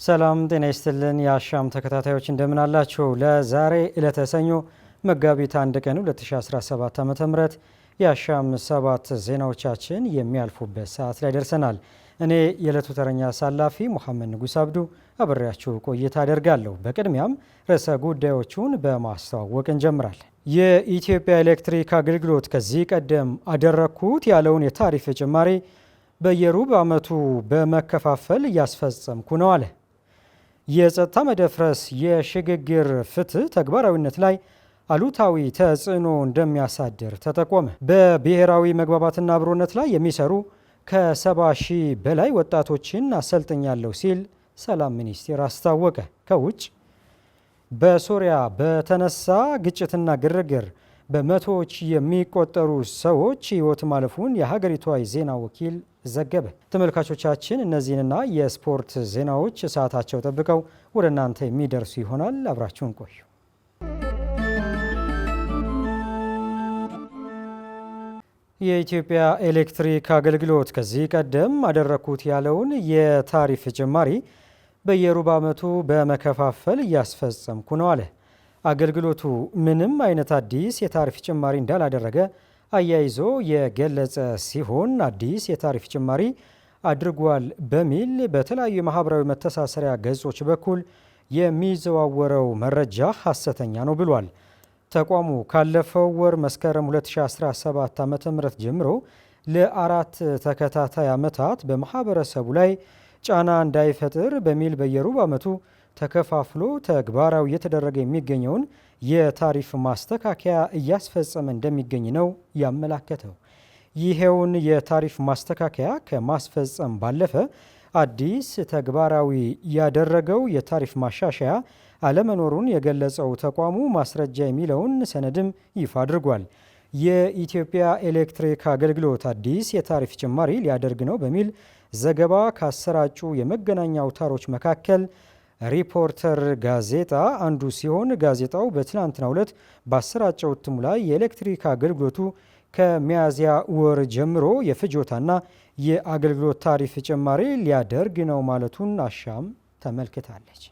ሰላም ጤና ይስጥልን የአሻም ተከታታዮች እንደምን አላችሁ? ለዛሬ ዕለተ ሰኞ መጋቢት 1 ቀን 2017 ዓ.ም የአሻም 7 ዜናዎቻችን የሚያልፉበት ሰዓት ላይ ደርሰናል። እኔ የዕለቱ ተረኛ አሳላፊ ሙሐመድ ንጉስ አብዱ አብሬያችሁ ቆይታ አደርጋለሁ። በቅድሚያም ርዕሰ ጉዳዮቹን በማስተዋወቅ እንጀምራለን። የኢትዮጵያ ኤሌክትሪክ አገልግሎት ከዚህ ቀደም አደረግኩት ያለውን የታሪፍ ጭማሪ በየሩብ ዓመቱ በመከፋፈል እያስፈጸምኩ ነው አለ። የጸጥታ መደፍረስ የሽግግር ፍትህ ተግባራዊነት ላይ አሉታዊ ተጽዕኖ እንደሚያሳድር ተጠቆመ። በብሔራዊ መግባባትና አብሮነት ላይ የሚሰሩ ከ70 ሺህ በላይ ወጣቶችን አሰልጥኛለሁ ሲል ሰላም ሚኒስቴር አስታወቀ። ከውጭ በሶሪያ በተነሳ ግጭትና ግርግር በመቶዎች የሚቆጠሩ ሰዎች ሕይወት ማለፉን የሀገሪቷ የዜና ወኪል ዘገበ። ተመልካቾቻችን እነዚህንና የስፖርት ዜናዎች ሰዓታቸው ጠብቀው ወደ እናንተ የሚደርሱ ይሆናል። አብራችሁን ቆዩ። የኢትዮጵያ ኤሌክትሪክ አገልግሎት ከዚህ ቀደም አደረግኩት ያለውን የታሪፍ ጭማሪ በየሩብ ዓመቱ በመከፋፈል እያስፈጸምኩ ነው አለ። አገልግሎቱ ምንም አይነት አዲስ የታሪፍ ጭማሪ እንዳላደረገ አያይዞ የገለጸ ሲሆን አዲስ የታሪፍ ጭማሪ አድርጓል በሚል በተለያዩ የማህበራዊ መተሳሰሪያ ገጾች በኩል የሚዘዋወረው መረጃ ሐሰተኛ ነው ብሏል። ተቋሙ ካለፈው ወር መስከረም 2017 ዓ.ም ጀምሮ ለ4 ተከታታይ ዓመታት በማህበረሰቡ ላይ ጫና እንዳይፈጥር በሚል በየሩብ ዓመቱ ተከፋፍሎ ተግባራዊ እየተደረገ የሚገኘውን የታሪፍ ማስተካከያ እያስፈጸመ እንደሚገኝ ነው ያመላከተው። ይሄውን የታሪፍ ማስተካከያ ከማስፈጸም ባለፈ አዲስ ተግባራዊ ያደረገው የታሪፍ ማሻሻያ አለመኖሩን የገለጸው ተቋሙ ማስረጃ የሚለውን ሰነድም ይፋ አድርጓል። የኢትዮጵያ ኤሌክትሪክ አገልግሎት አዲስ የታሪፍ ጭማሪ ሊያደርግ ነው በሚል ዘገባ ካሰራጩ የመገናኛ አውታሮች መካከል ሪፖርተር ጋዜጣ አንዱ ሲሆን ጋዜጣው በትናንትናው ዕለት ባሰራጨው እትሙ ላይ የኤሌክትሪክ አገልግሎቱ ከሚያዝያ ወር ጀምሮ የፍጆታና የአገልግሎት ታሪፍ ጭማሪ ሊያደርግ ነው ማለቱን አሻም ተመልክታለች።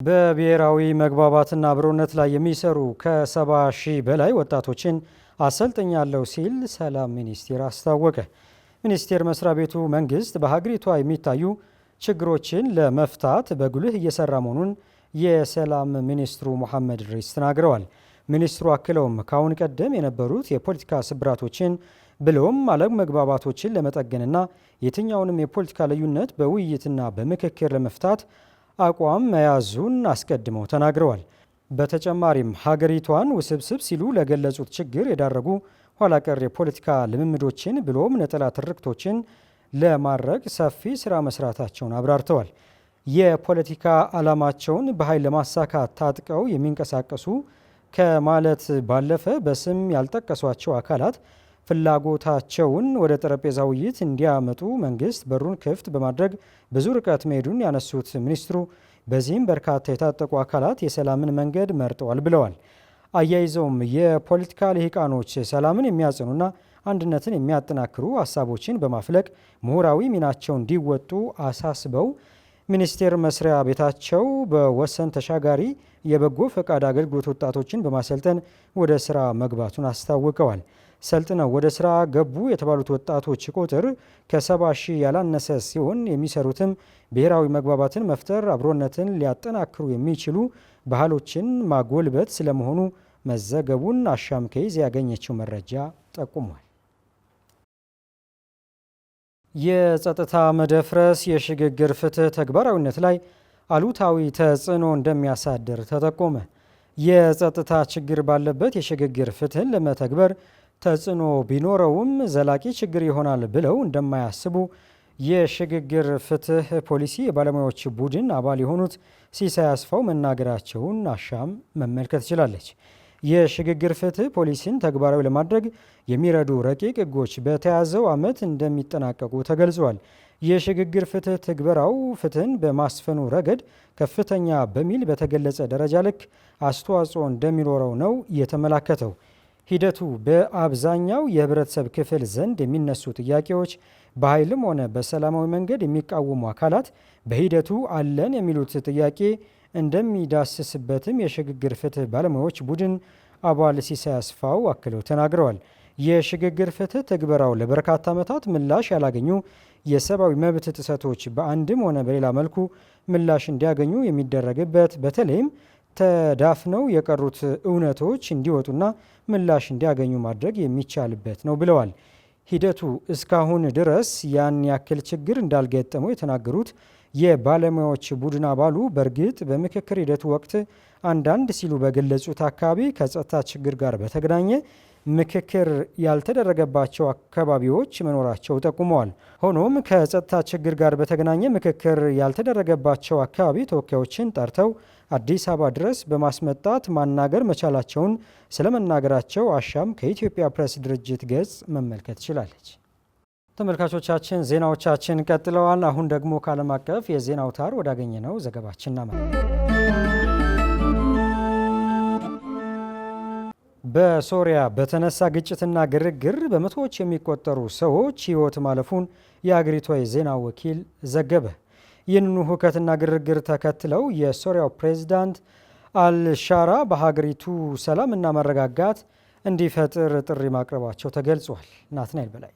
በብሔራዊ መግባባትና አብሮነት ላይ የሚሰሩ ከ70 ሺህ በላይ ወጣቶችን አሰልጥኛለሁ ሲል ሰላም ሚኒስቴር አስታወቀ። ሚኒስቴር መስሪያ ቤቱ መንግስት በሀገሪቷ የሚታዩ ችግሮችን ለመፍታት በጉልህ እየሰራ መሆኑን የሰላም ሚኒስትሩ ሙሐመድ ኢድሪስ ተናግረዋል። ሚኒስትሩ አክለውም ከአሁን ቀደም የነበሩት የፖለቲካ ስብራቶችን ብሎም አለመግባባቶችን ለመጠገንና የትኛውንም የፖለቲካ ልዩነት በውይይትና በምክክር ለመፍታት አቋም መያዙን አስቀድመው ተናግረዋል። በተጨማሪም ሀገሪቷን ውስብስብ ሲሉ ለገለጹት ችግር የዳረጉ ኋላቀር የፖለቲካ ልምምዶችን ብሎም ነጠላ ትርክቶችን ለማድረግ ሰፊ ስራ መስራታቸውን አብራርተዋል። የፖለቲካ ዓላማቸውን በኃይል ለማሳካት ታጥቀው የሚንቀሳቀሱ ከማለት ባለፈ በስም ያልጠቀሷቸው አካላት ፍላጎታቸውን ወደ ጠረጴዛ ውይይት እንዲያመጡ መንግስት በሩን ክፍት በማድረግ ብዙ ርቀት መሄዱን ያነሱት ሚኒስትሩ በዚህም በርካታ የታጠቁ አካላት የሰላምን መንገድ መርጠዋል ብለዋል። አያይዘውም የፖለቲካ ልሂቃኖች ሰላምን የሚያጽኑና አንድነትን የሚያጠናክሩ ሀሳቦችን በማፍለቅ ምሁራዊ ሚናቸው እንዲወጡ አሳስበው ሚኒስቴር መስሪያ ቤታቸው በወሰን ተሻጋሪ የበጎ ፈቃድ አገልግሎት ወጣቶችን በማሰልጠን ወደ ስራ መግባቱን አስታውቀዋል። ሰልጥነው ወደ ስራ ገቡ የተባሉት ወጣቶች ቁጥር ከ70 ሺህ ያላነሰ ሲሆን የሚሰሩትም ብሔራዊ መግባባትን መፍጠር፣ አብሮነትን ሊያጠናክሩ የሚችሉ ባህሎችን ማጎልበት ስለመሆኑ መዘገቡን አሻም ከይዝ ያገኘችው መረጃ ጠቁሟል። የጸጥታ መደፍረስ የሽግግር ፍትህ ተግባራዊነት ላይ አሉታዊ ተጽዕኖ እንደሚያሳድር ተጠቆመ። የጸጥታ ችግር ባለበት የሽግግር ፍትህን ለመተግበር ተጽዕኖ ቢኖረውም ዘላቂ ችግር ይሆናል ብለው እንደማያስቡ የሽግግር ፍትህ ፖሊሲ የባለሙያዎች ቡድን አባል የሆኑት ሲሳይ አስፋው መናገራቸውን አሻም መመልከት ችላለች። የሽግግር ፍትህ ፖሊሲን ተግባራዊ ለማድረግ የሚረዱ ረቂቅ ሕጎች በተያዘው ዓመት እንደሚጠናቀቁ ተገልጿል። የሽግግር ፍትህ ትግበራው ፍትህን በማስፈኑ ረገድ ከፍተኛ በሚል በተገለጸ ደረጃ ልክ አስተዋጽኦ እንደሚኖረው ነው የተመላከተው። ሂደቱ በአብዛኛው የህብረተሰብ ክፍል ዘንድ የሚነሱ ጥያቄዎች በኃይልም ሆነ በሰላማዊ መንገድ የሚቃወሙ አካላት በሂደቱ አለን የሚሉት ጥያቄ እንደሚዳስስበትም የሽግግር ፍትህ ባለሙያዎች ቡድን አባል ሲሳይ አስፋው አክለው ተናግረዋል። የሽግግር ፍትህ ትግበራው ለበርካታ ዓመታት ምላሽ ያላገኙ የሰብአዊ መብት ጥሰቶች በአንድም ሆነ በሌላ መልኩ ምላሽ እንዲያገኙ የሚደረግበት በተለይም ተዳፍነው የቀሩት እውነቶች እንዲወጡና ምላሽ እንዲያገኙ ማድረግ የሚቻልበት ነው ብለዋል። ሂደቱ እስካሁን ድረስ ያን ያክል ችግር እንዳልገጠመው የተናገሩት የባለሙያዎች ቡድን አባሉ በእርግጥ በምክክር ሂደቱ ወቅት አንዳንድ ሲሉ በገለጹት አካባቢ ከጸጥታ ችግር ጋር በተገናኘ ምክክር ያልተደረገባቸው አካባቢዎች መኖራቸው ጠቁመዋል። ሆኖም ከጸጥታ ችግር ጋር በተገናኘ ምክክር ያልተደረገባቸው አካባቢ ተወካዮችን ጠርተው አዲስ አበባ ድረስ በማስመጣት ማናገር መቻላቸውን ስለመናገራቸው አሻም ከኢትዮጵያ ፕሬስ ድርጅት ገጽ መመልከት ችላለች። ተመልካቾቻችን ዜናዎቻችን ቀጥለዋል። አሁን ደግሞ ከዓለም አቀፍ የዜና አውታር ወዳገኘነው ዘገባችን እናመራለን። በሶሪያ በተነሳ ግጭትና ግርግር በመቶዎች የሚቆጠሩ ሰዎች ሕይወት ማለፉን የአገሪቷ የዜና ወኪል ዘገበ። ይህንኑ ሁከትና ግርግር ተከትለው የሶሪያው ፕሬዝዳንት አልሻራ በሀገሪቱ ሰላምና መረጋጋት እንዲፈጥር ጥሪ ማቅረባቸው ተገልጿል። ናትናኤል በላይ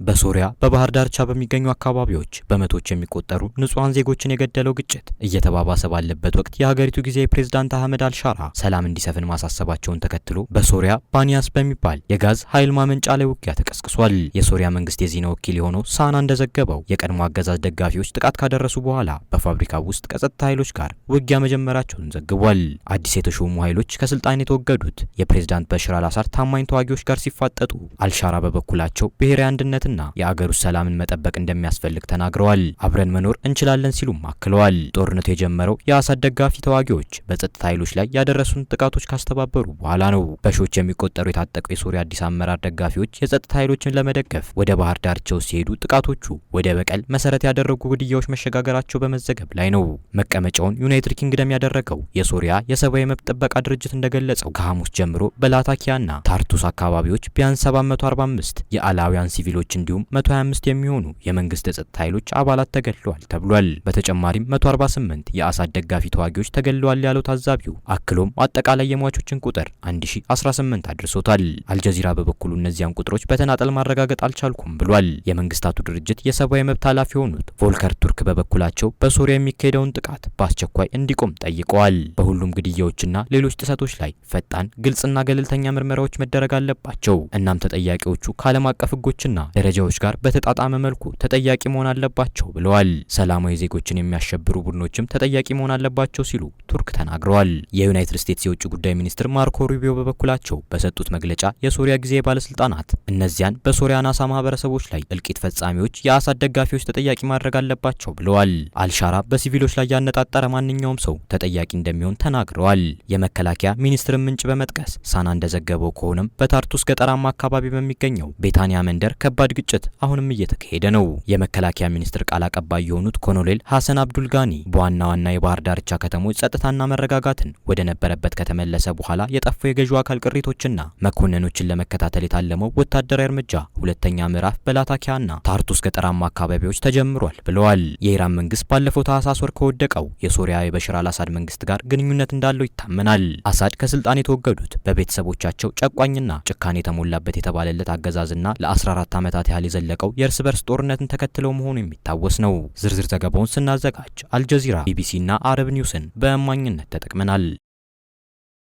በሶሪያ በባህር ዳርቻ በሚገኙ አካባቢዎች በመቶዎች የሚቆጠሩ ንጹሃን ዜጎችን የገደለው ግጭት እየተባባሰ ባለበት ወቅት የሀገሪቱ ጊዜያዊ ፕሬዝዳንት አህመድ አልሻራ ሰላም እንዲሰፍን ማሳሰባቸውን ተከትሎ በሶሪያ ባኒያስ በሚባል የጋዝ ኃይል ማመንጫ ላይ ውጊያ ተቀስቅሷል። የሶሪያ መንግስት የዜና ወኪል የሆነው ሳና እንደዘገበው የቀድሞ አገዛዝ ደጋፊዎች ጥቃት ካደረሱ በኋላ በፋብሪካው ውስጥ ከጸጥታ ኃይሎች ጋር ውጊያ መጀመራቸውን ዘግቧል። አዲስ የተሾሙ ኃይሎች ከስልጣን የተወገዱት የፕሬዝዳንት በሽር አልአሳድ ታማኝ ተዋጊዎች ጋር ሲፋጠጡ፣ አልሻራ በበኩላቸው ብሔራዊ አንድነትና የአገር ውስጥ ሰላምን መጠበቅ እንደሚያስፈልግ ተናግረዋል። አብረን መኖር እንችላለን ሲሉም አክለዋል። ጦርነቱ የጀመረው የአሳድ ደጋፊ ተዋጊዎች በጸጥታ ኃይሎች ላይ ያደረሱን ጥቃቶች ካስተባበሩ በኋላ ነው። በሺዎች የሚቆጠሩ የታጠቁ የሶሪያ አዲስ አመራር ደጋፊዎች የጸጥታ ኃይሎችን ለመደገፍ ወደ ባህር ዳርቻው ሲሄዱ ጥቃቶቹ ወደ በቀል መሰረት ያደረጉ ግድያዎች መሸጋገራቸው በመዘገብ ላይ ነው። መቀመጫውን ዩናይትድ ኪንግደም ያደረገው የሶሪያ የሰብአዊ መብት ጥበቃ ድርጅት እንደገለጸው ከሐሙስ ጀምሮ በላታኪያና ታርቱስ አካባቢዎች ቢያንስ 745 የአላውያን ሲቪሎች እንዲሁም 125 የሚሆኑ የመንግስት የጸጥታ ኃይሎች አባላት ተገድለዋል ተብሏል። በተጨማሪም 148 የአሳድ ደጋፊ ተዋጊዎች ተገድለዋል ያለው ታዛቢው አክሎም አጠቃላይ የሟቾችን ቁጥር 1018 አድርሶታል። አልጀዚራ በበኩሉ እነዚያን ቁጥሮች በተናጠል ማረጋገጥ አልቻልኩም ብሏል። የመንግስታቱ ድርጅት የሰብአዊ መብት ኃላፊ የሆኑት ቮልከር ቱርክ በበኩላቸው በሶሪያ የሚካሄደውን ጥቃት በአስቸኳይ እንዲቆም ጠይቀዋል። በሁሉም ግድያዎችና ሌሎች ጥሰቶች ላይ ፈጣን፣ ግልጽና ገለልተኛ ምርመራዎች መደረግ አለባቸው። እናም ተጠያቂዎቹ ከዓለም አቀፍ ህጎችና ደረጃዎች ጋር በተጣጣመ መልኩ ተጠያቂ መሆን አለባቸው ብለዋል። ሰላማዊ ዜጎችን የሚያሸብሩ ቡድኖችም ተጠያቂ መሆን አለባቸው ሲሉ ቱርክ ተናግረዋል። የዩናይትድ ስቴትስ የውጭ ጉዳይ ሚኒስትር ማርኮ ሩቢዮ በበኩላቸው በሰጡት መግለጫ የሶሪያ ጊዜያዊ ባለስልጣናት እነዚያን በሶሪያ ናሳ ማህበረሰቦች ላይ እልቂት ፈጻሚዎች የአሳድ ደጋፊዎች ተጠያቂ ማድረግ አለባቸው ብለዋል። አልሻራ በሲቪሎች ላይ ያነጣጠረ ማንኛውም ሰው ተጠያቂ እንደሚሆን ተናግረዋል። የመከላከያ ሚኒስትርን ምንጭ በመጥቀስ ሳና እንደዘገበው ከሆነም በታርቱስ ገጠራማ አካባቢ በሚገኘው ቤታንያ መንደር ከባድ ግጭት አሁንም እየተካሄደ ነው። የመከላከያ ሚኒስትር ቃል አቀባይ የሆኑት ኮሎኔል ሐሰን አብዱልጋኒ በዋና ዋና የባህር ዳርቻ ከተሞች ጸጥታና መረጋጋትን ወደ ነበረበት ከተመለሰ በኋላ የጠፉ የገዢው አካል ቅሪቶችና መኮንኖችን ለመከታተል የታለመው ወታደራዊ እርምጃ ሁለተኛ ምዕራፍ በላታኪያና ታርቱስ ገጠራማ አካባቢዎች ተጀምሯል ብለዋል። የኢራን መንግስት ባለፈው ታህሳስ ወር ከወደቀው የሶሪያ የበሽር አልአሳድ መንግስት ጋር ግንኙነት እንዳለው ይታመናል። አሳድ ከስልጣን የተወገዱት በቤተሰቦቻቸው ጨቋኝና ጭካኔ የተሞላበት የተባለለት አገዛዝና ለ14 ዓመታት ያህል የዘለቀው የእርስ በርስ ጦርነትን ተከትለው መሆኑ የሚታወስ ነው። ዝርዝር ዘገባውን ስናዘጋጅ አልጀዚራ፣ ቢቢሲና አረብ ኒውስን በእማኝነት ተጠቅመናል።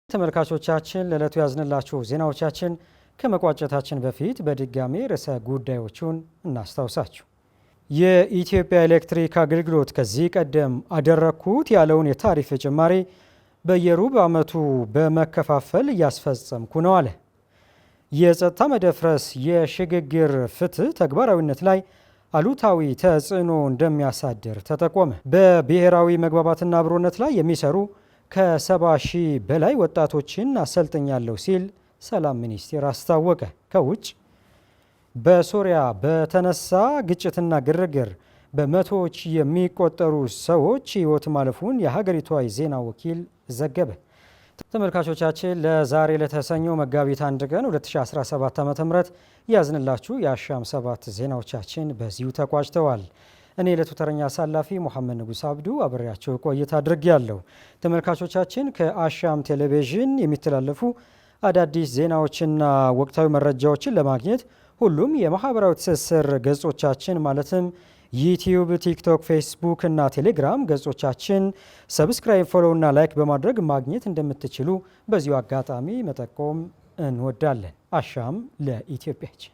ተመልካቾቻችን ለዕለቱ ያዝንላችሁ ዜናዎቻችን ከመቋጨታችን በፊት በድጋሚ ርዕሰ ጉዳዮቹን እናስታውሳችሁ። የኢትዮጵያ ኤሌክትሪክ አገልግሎት ከዚህ ቀደም አደረግኩት ያለውን የታሪፍ ጭማሪ በየሩብ ዓመቱ በመከፋፈል እያስፈጸምኩ ነው አለ። የጸጥታ መደፍረስ የሽግግር ፍትህ ተግባራዊነት ላይ አሉታዊ ተጽዕኖ እንደሚያሳድር ተጠቆመ። በብሔራዊ መግባባትና አብሮነት ላይ የሚሰሩ ከ70 ሺህ በላይ ወጣቶችን አሰልጥኛለሁ ሲል ሰላም ሚኒስቴር አስታወቀ። ከውጭ በሶሪያ በተነሳ ግጭትና ግርግር በመቶዎች የሚቆጠሩ ሰዎች ሕይወት ማለፉን የሀገሪቷ የዜና ወኪል ዘገበ። ተመልካቾቻችን ለዛሬ ለተሰኘው መጋቢት 1 ቀን 2017 ዓ.ም ያዝንላችሁ የአሻም 7 ዜናዎቻችን በዚሁ ተቋጭተዋል። እኔ የዕለቱ ተረኛ አሳላፊ ሙሐመድ ንጉስ አብዱ አብሬያቸው ቆይታ አድርጌያለሁ። ተመልካቾቻችን ከአሻም ቴሌቪዥን የሚተላለፉ አዳዲስ ዜናዎችና ወቅታዊ መረጃዎችን ለማግኘት ሁሉም የማህበራዊ ትስስር ገጾቻችን ማለትም ዩቲዩብ፣ ቲክቶክ፣ ፌስቡክ እና ቴሌግራም ገጾቻችን ሰብስክራይብ፣ ፎሎው እና ላይክ በማድረግ ማግኘት እንደምትችሉ በዚሁ አጋጣሚ መጠቆም እንወዳለን። አሻም ለኢትዮጵያችን